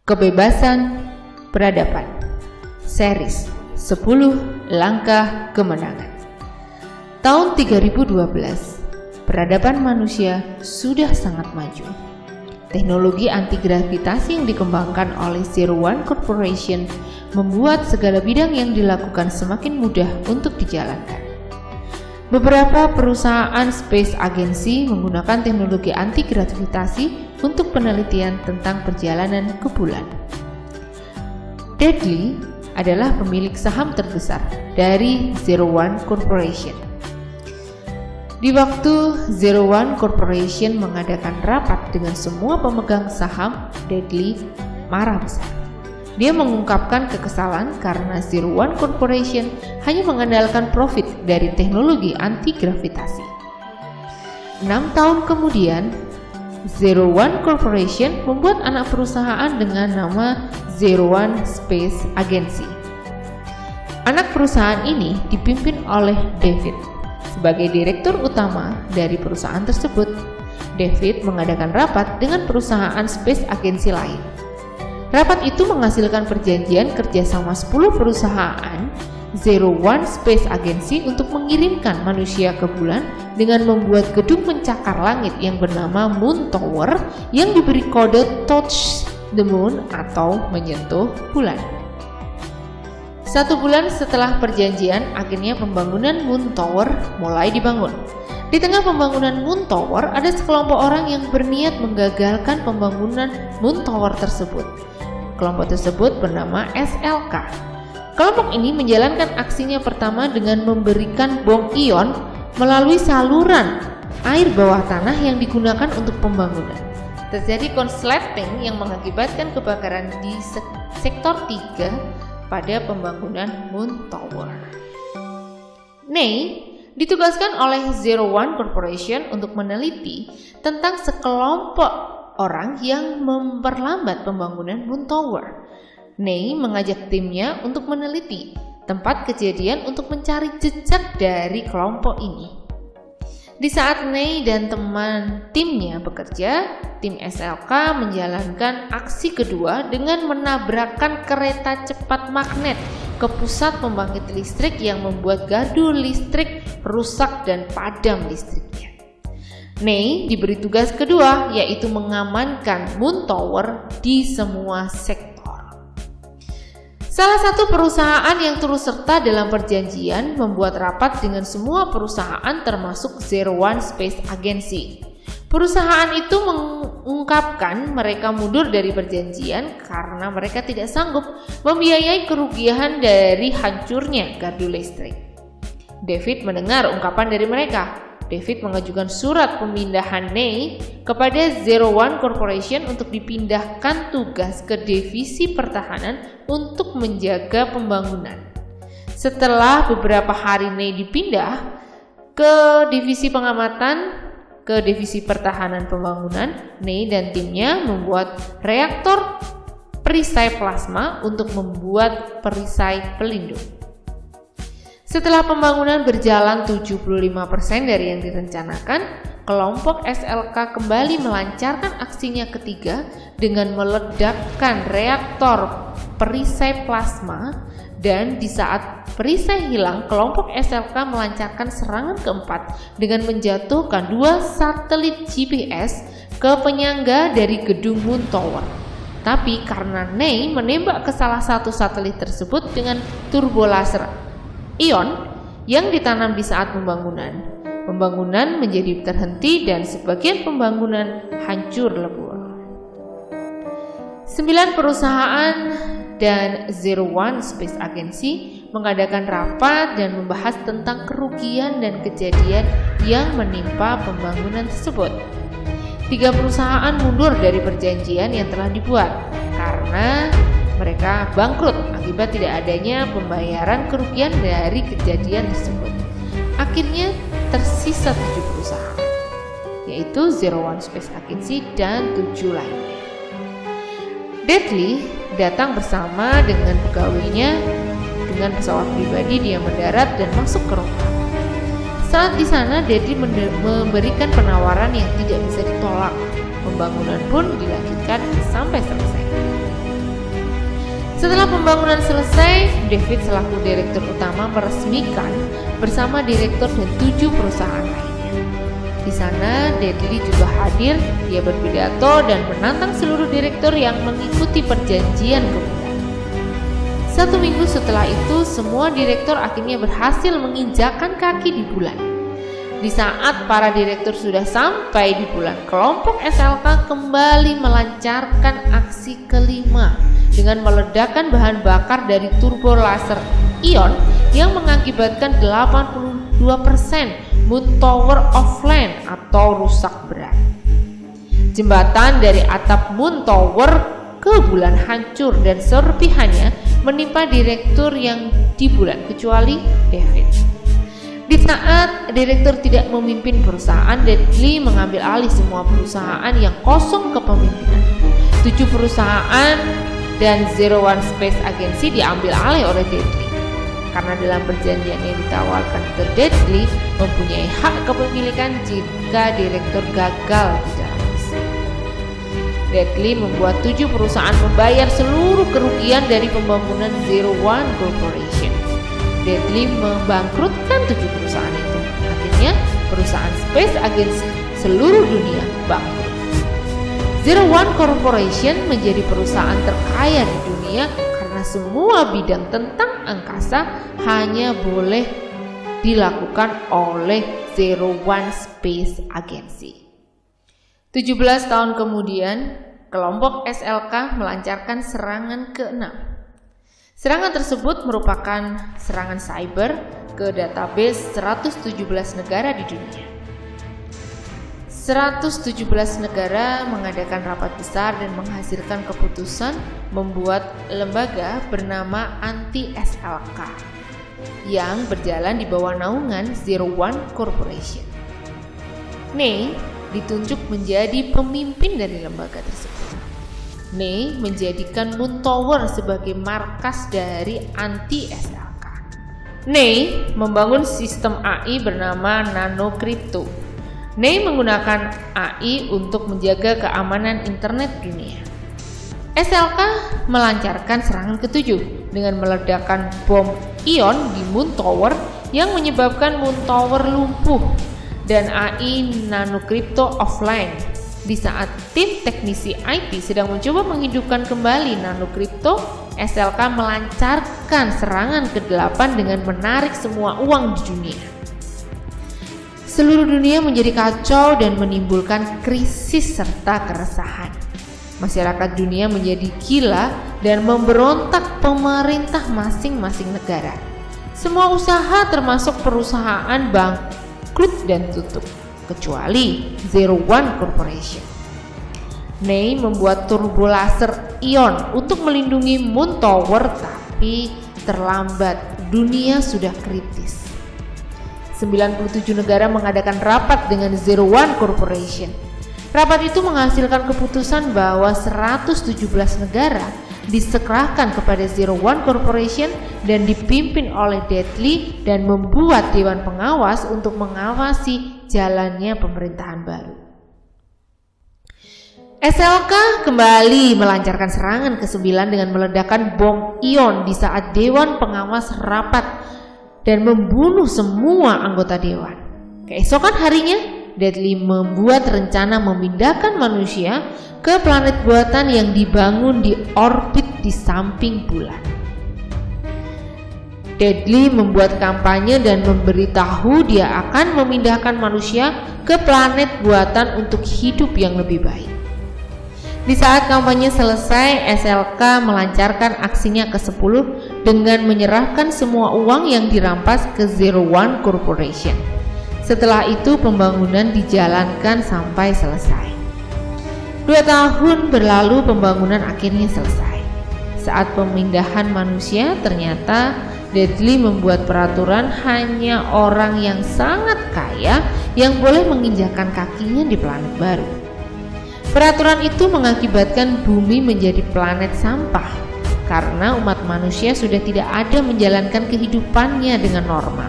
Kebebasan Peradaban Series 10 Langkah Kemenangan. Tahun 3012, peradaban manusia sudah sangat maju. Teknologi anti-gravitasi yang dikembangkan oleh Zero One Corporation membuat segala bidang yang dilakukan semakin mudah untuk dijalankan. Beberapa perusahaan space agency menggunakan teknologi anti-gravitasi untuk penelitian tentang perjalanan ke bulan. Dudley adalah pemilik saham terbesar dari Zero One Corporation. Di waktu Zero One Corporation mengadakan rapat dengan semua pemegang saham, Dudley marah besar. Dia mengungkapkan kekesalan karena Zero One Corporation hanya mengandalkan profit dari teknologi anti-gravitasi. 6 tahun kemudian, Zero One Corporation membuat anak perusahaan dengan nama Zero One Space Agency. Anak perusahaan ini dipimpin oleh David. Sebagai direktur utama dari perusahaan tersebut, David mengadakan rapat dengan perusahaan space agency lain. Rapat itu menghasilkan perjanjian kerjasama 10 perusahaan Zero One Space Agency untuk mengirimkan manusia ke bulan dengan membuat gedung pencakar langit yang bernama Moon Tower yang diberi kode Touch the Moon atau menyentuh bulan. 1 bulan setelah perjanjian, akhirnya pembangunan Moon Tower mulai dibangun. Di tengah pembangunan Moon Tower, ada sekelompok orang yang berniat menggagalkan pembangunan Moon Tower tersebut. Kelompok tersebut bernama SLK. Kelompok ini menjalankan aksinya pertama dengan memberikan bom ion melalui saluran air bawah tanah yang digunakan untuk pembangunan. Terjadi konsleting yang mengakibatkan kebakaran di sektor 3 pada pembangunan Moon Tower. Ney ditugaskan oleh Zero One Corporation untuk meneliti tentang sekelompok orang yang memperlambat pembangunan Moon Tower. Ney mengajak timnya untuk meneliti tempat kejadian untuk mencari jejak dari kelompok ini. Di saat Ney dan timnya bekerja, tim SLK menjalankan aksi kedua dengan menabrakkan kereta cepat magnet ke pusat pembangkit listrik yang membuat gardu listrik rusak dan padam listriknya. Ney diberi tugas kedua, yaitu mengamankan Moon Tower di semua sektor. Salah satu perusahaan yang turut serta dalam perjanjian membuat rapat dengan semua perusahaan termasuk Zero One Space Agency. Perusahaan itu mengungkapkan mereka mundur dari perjanjian karena mereka tidak sanggup membiayai kerugian dari hancurnya gardu listrik. David mendengar ungkapan dari mereka. David mengajukan surat pemindahan Ney kepada Zero One Corporation untuk dipindahkan tugas ke divisi pertahanan untuk menjaga pembangunan. Setelah beberapa hari Ney dipindah ke divisi pengamatan ke divisi pertahanan pembangunan, Ney dan timnya membuat reaktor perisai plasma untuk membuat perisai pelindung. Setelah pembangunan berjalan 75% dari yang direncanakan, kelompok SLK kembali melancarkan aksinya ketiga dengan meledakkan reaktor perisai plasma, dan di saat perisai hilang, kelompok SLK melancarkan serangan keempat dengan menjatuhkan 2 satelit GPS ke penyangga dari gedung Moon Tower. Tapi karena Ney menembak ke salah satu satelit tersebut dengan turbo laser ion yang ditanam di saat pembangunan menjadi terhenti dan sebagian pembangunan hancur lebur. 9 perusahaan dan Zero One Space Agency mengadakan rapat dan membahas tentang kerugian dan kejadian yang menimpa pembangunan tersebut. 3 perusahaan mundur dari perjanjian yang telah dibuat karena mereka bangkrut akibat tidak adanya pembayaran kerugian dari kejadian tersebut. Akhirnya tersisa 7 perusahaan, yaitu Zero One Space Agency dan 7 lainnya. Dudley datang bersama dengan pegawainya dengan pesawat pribadi. Dia mendarat dan masuk ke ruangan. Saat di sana, Dudley memberikan penawaran yang tidak bisa ditolak. Pembangunan pun dilanjutkan sampai selesai. Setelah pembangunan selesai, David selaku direktur utama meresmikan bersama direktur dan 7 perusahaan lainnya. Di sana, Dudley juga hadir. Dia berpidato dan menantang seluruh direktur yang mengikuti perjanjian ke bulan. 1 minggu setelah itu, semua direktur akhirnya berhasil menginjakkan kaki di bulan. Di saat para direktur sudah sampai di bulan, kelompok SLK kembali melancarkan aksi kelima dengan meledakkan bahan bakar dari turbo laser ion yang mengakibatkan 82% moon tower offline atau rusak berat. Jembatan dari atap moon tower ke bulan hancur dan serpihannya menimpa direktur yang di bulan kecuali David. Di saat direktur tidak memimpin perusahaan, Dudley mengambil alih semua perusahaan yang kosong kepemimpinan. 7 perusahaan dan 01 Space Agency diambil alih oleh Dudley. Karena dalam perjanjian yang ditawarkan ke Dudley mempunyai hak kepemilikan jika direktur gagal di dalam misi. Dudley membuat 7 perusahaan membayar seluruh kerugian dari pembangunan 01 Corporation. Dudley membangkrutkan 7 perusahaan itu. Akhirnya perusahaan Space Agency seluruh dunia bangkrut. 01 Corporation menjadi perusahaan terkaya di dunia karena semua bidang tentang angkasa hanya boleh dilakukan oleh 01 Space Agency. 17 tahun kemudian, kelompok SLK melancarkan serangan ke-6. Serangan tersebut merupakan serangan cyber ke database 117 negara di dunia. 117 negara mengadakan rapat besar dan menghasilkan keputusan membuat lembaga bernama Anti-SLK yang berjalan di bawah naungan 01 Corporation. Ney ditunjuk menjadi pemimpin dari lembaga tersebut. Ney menjadikan Moon Tower sebagai markas dari Anti-SLK. Ney membangun sistem AI bernama Nano Crypto. Ney menggunakan AI untuk menjaga keamanan internet dunia. SLK melancarkan serangan ke-7 dengan meledakkan bom ion di Moon Tower yang menyebabkan Moon Tower lumpuh dan AI Nano Crypto offline. Di saat tim teknisi IT sedang mencoba menghidupkan kembali Nano Crypto, SLK melancarkan serangan ke-8 dengan menarik semua uang di dunia. Seluruh dunia menjadi kacau dan menimbulkan krisis serta keresahan. Masyarakat dunia menjadi gila dan memberontak pemerintah masing-masing negara. Semua usaha termasuk perusahaan bangkrut dan tutup, kecuali 01 Corporation. Ney membuat turbo laser ion untuk melindungi Moon Tower, tapi terlambat. Dunia sudah kritis. 97 negara mengadakan rapat dengan 01 Corporation. Rapat itu menghasilkan keputusan bahwa 117 negara diserahkan kepada 01 Corporation dan dipimpin oleh Dudley dan membuat dewan pengawas untuk mengawasi jalannya pemerintahan baru. SLK kembali melancarkan serangan ke-9 dengan meledakkan bom ion di saat dewan pengawas rapat dan membunuh semua anggota dewan. Keesokan harinya, Dudley membuat rencana memindahkan manusia ke planet buatan yang dibangun di orbit di samping bulan. Dudley membuat kampanye dan memberitahu dia akan memindahkan manusia ke planet buatan untuk hidup yang lebih baik. Di saat kampanye selesai, SLK melancarkan aksinya ke-10 dengan menyerahkan semua uang yang dirampas ke 01 Corporation. Setelah itu pembangunan dijalankan sampai selesai. 2 tahun berlalu, pembangunan akhirnya selesai. Saat pemindahan manusia, ternyata Dudley membuat peraturan hanya orang yang sangat kaya yang boleh menginjakkan kakinya di planet baru. Peraturan itu mengakibatkan bumi menjadi planet sampah karena umat manusia sudah tidak ada menjalankan kehidupannya dengan normal.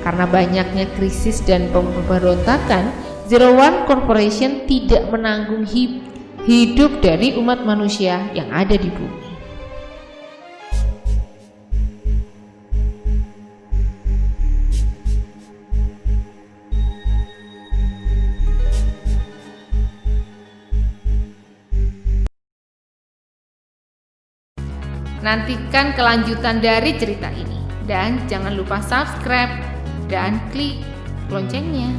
Karena banyaknya krisis dan pemberontakan, 01 Corporation tidak menanggung hidup dari umat manusia yang ada di bumi. 2 Nantikan kelanjutan dari cerita ini dan jangan lupa subscribe dan klik loncengnya.